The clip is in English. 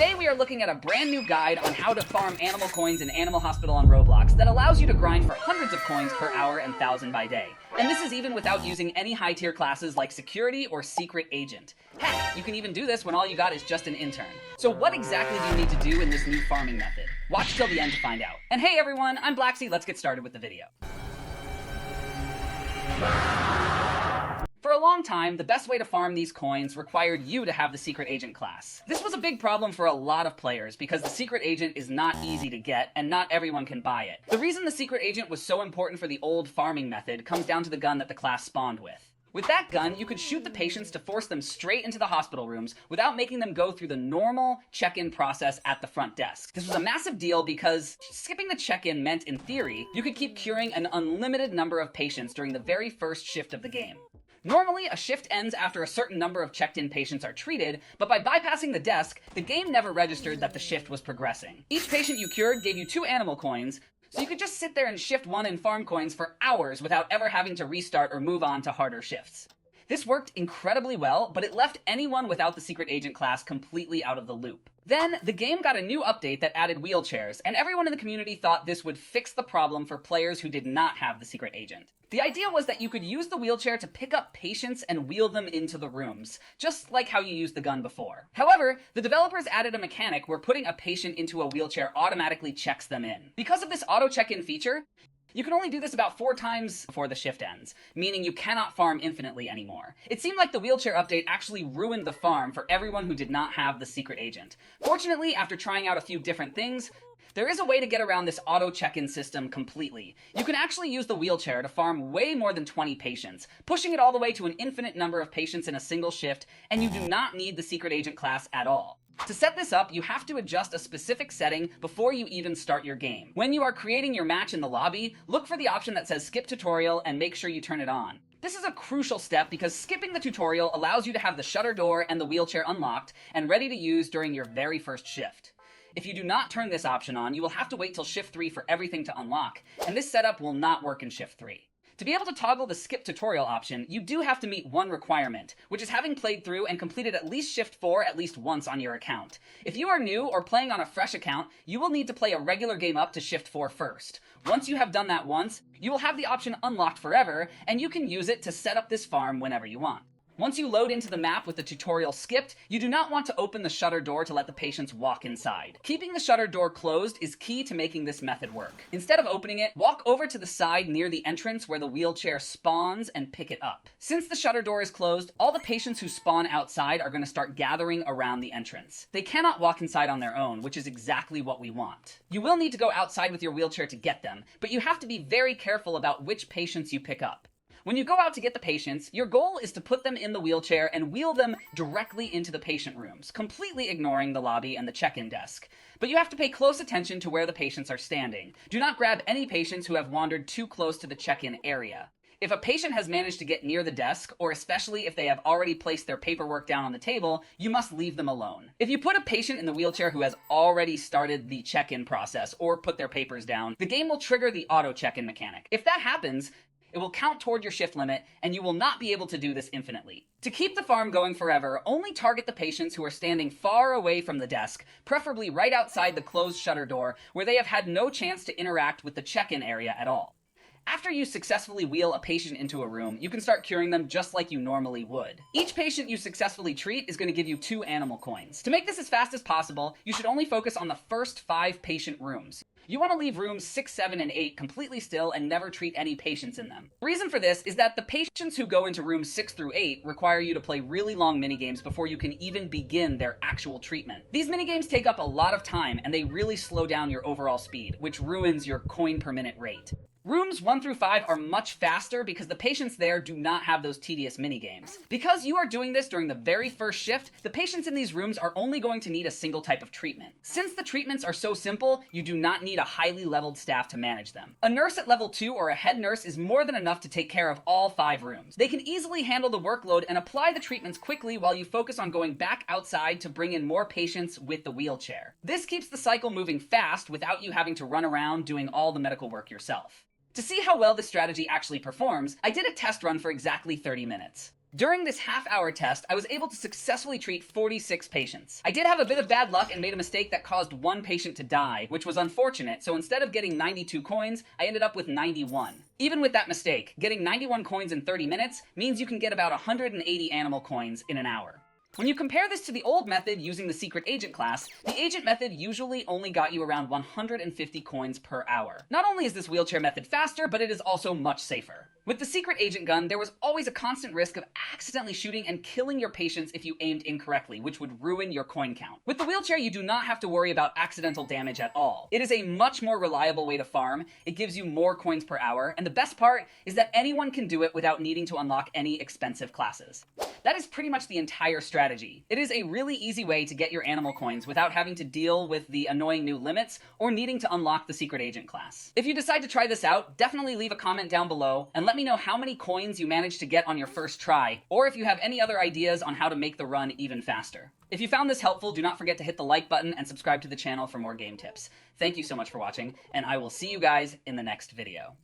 Today we are looking at a brand new guide on how to farm animal coins in Animal Hospital on Roblox that allows you to grind for hundreds of coins per hour and 1,000 by day. And this is even without using any high tier classes like Security or Secret Agent. Heck, you can even do this when all you got is just an intern. So what exactly do you need to do in this new farming method? Watch till the end to find out. And hey everyone, I'm Blaxie, let's get started with the video. For a long time, the best way to farm these coins required you to have the Secret Agent class. This was a big problem for a lot of players because the Secret Agent is not easy to get and not everyone can buy it. The reason the Secret Agent was so important for the old farming method comes down to the gun that the class spawned with. With that gun, you could shoot the patients to force them straight into the hospital rooms without making them go through the normal check-in process at the front desk. This was a massive deal because skipping the check-in meant, in theory, you could keep curing an unlimited number of patients during the very first shift of the game. Normally, a shift ends after a certain number of checked-in patients are treated, but by bypassing the desk, the game never registered that the shift was progressing. Each patient you cured gave you 2 animal coins, so you could just sit there and shift 1 and farm coins for hours without ever having to restart or move on to harder shifts. This worked incredibly well, but it left anyone without the Secret Agent class completely out of the loop. Then, the game got a new update that added wheelchairs, and everyone in the community thought this would fix the problem for players who did not have the Secret Agent. The idea was that you could use the wheelchair to pick up patients and wheel them into the rooms, just like how you used the gun before. However, the developers added a mechanic where putting a patient into a wheelchair automatically checks them in. Because of this auto check-in feature, you can only do this about 4 times before the shift ends, meaning you cannot farm infinitely anymore. It seemed like the wheelchair update actually ruined the farm for everyone who did not have the Secret Agent. Fortunately, after trying out a few different things, there is a way to get around this auto check-in system completely. You can actually use the wheelchair to farm way more than 20 patients, pushing it all the way to an infinite number of patients in a single shift, and you do not need the Secret Agent class at all. To set this up, you have to adjust a specific setting before you even start your game. When you are creating your match in the lobby, look for the option that says Skip Tutorial and make sure you turn it on. This is a crucial step because skipping the tutorial allows you to have the shutter door and the wheelchair unlocked and ready to use during your very first shift. If you do not turn this option on, you will have to wait till Shift 3 for everything to unlock, and this setup will not work in Shift 3. To be able to toggle the skip tutorial option, you do have to meet one requirement, which is having played through and completed at least Shift 4 at least once on your account. If you are new or playing on a fresh account, you will need to play a regular game up to Shift 4 first. Once you have done that once, you will have the option unlocked forever, and you can use it to set up this farm whenever you want. Once you load into the map with the tutorial skipped, you do not want to open the shutter door to let the patients walk inside. Keeping the shutter door closed is key to making this method work. Instead of opening it, walk over to the side near the entrance where the wheelchair spawns and pick it up. Since the shutter door is closed, all the patients who spawn outside are going to start gathering around the entrance. They cannot walk inside on their own, which is exactly what we want. You will need to go outside with your wheelchair to get them, but you have to be very careful about which patients you pick up. When you go out to get the patients, your goal is to put them in the wheelchair and wheel them directly into the patient rooms, completely ignoring the lobby and the check-in desk. But you have to pay close attention to where the patients are standing. Do not grab any patients who have wandered too close to the check-in area. If a patient has managed to get near the desk, or especially if they have already placed their paperwork down on the table, you must leave them alone. If you put a patient in the wheelchair who has already started the check-in process or put their papers down, the game will trigger the auto check-in mechanic. If that happens, it will count toward your shift limit, and you will not be able to do this infinitely. To keep the farm going forever, only target the patients who are standing far away from the desk, preferably right outside the closed shutter door, where they have had no chance to interact with the check-in area at all. After you successfully wheel a patient into a room, you can start curing them just like you normally would. Each patient you successfully treat is going to give you 2 animal coins. To make this as fast as possible, you should only focus on the first 5 patient rooms. You want to leave rooms 6, 7, and 8 completely still and never treat any patients in them. The reason for this is that the patients who go into rooms 6 through 8 require you to play really long minigames before you can even begin their actual treatment. These minigames take up a lot of time and they really slow down your overall speed, which ruins your coin per minute rate. Rooms 1 through 5 are much faster because the patients there do not have those tedious minigames. Because you are doing this during the very first shift, the patients in these rooms are only going to need a single type of treatment. Since the treatments are so simple, you do not need a highly leveled staff to manage them. A nurse at level 2 or a head nurse is more than enough to take care of all 5 rooms. They can easily handle the workload and apply the treatments quickly while you focus on going back outside to bring in more patients with the wheelchair. This keeps the cycle moving fast without you having to run around doing all the medical work yourself. To see how well this strategy actually performs, I did a test run for exactly 30 minutes. During this half-hour test, I was able to successfully treat 46 patients. I did have a bit of bad luck and made a mistake that caused one patient to die, which was unfortunate, so instead of getting 92 coins, I ended up with 91. Even with that mistake, getting 91 coins in 30 minutes means you can get about 180 animal coins in an hour. When you compare this to the old method using the secret agent class, the agent method usually only got you around 150 coins per hour. Not only is this wheelchair method faster, but it is also much safer. With the secret agent gun, there was always a constant risk of accidentally shooting and killing your patients if you aimed incorrectly, which would ruin your coin count. With the wheelchair, you do not have to worry about accidental damage at all. It is a much more reliable way to farm, it gives you more coins per hour, and the best part is that anyone can do it without needing to unlock any expensive classes. That is pretty much the entire strategy. It is a really easy way to get your animal coins without having to deal with the annoying new limits or needing to unlock the secret agent class. If you decide to try this out, definitely leave a comment down below and let me know how many coins you managed to get on your first try, or if you have any other ideas on how to make the run even faster. If you found this helpful, do not forget to hit the like button and subscribe to the channel for more game tips. Thank you so much for watching, and I will see you guys in the next video.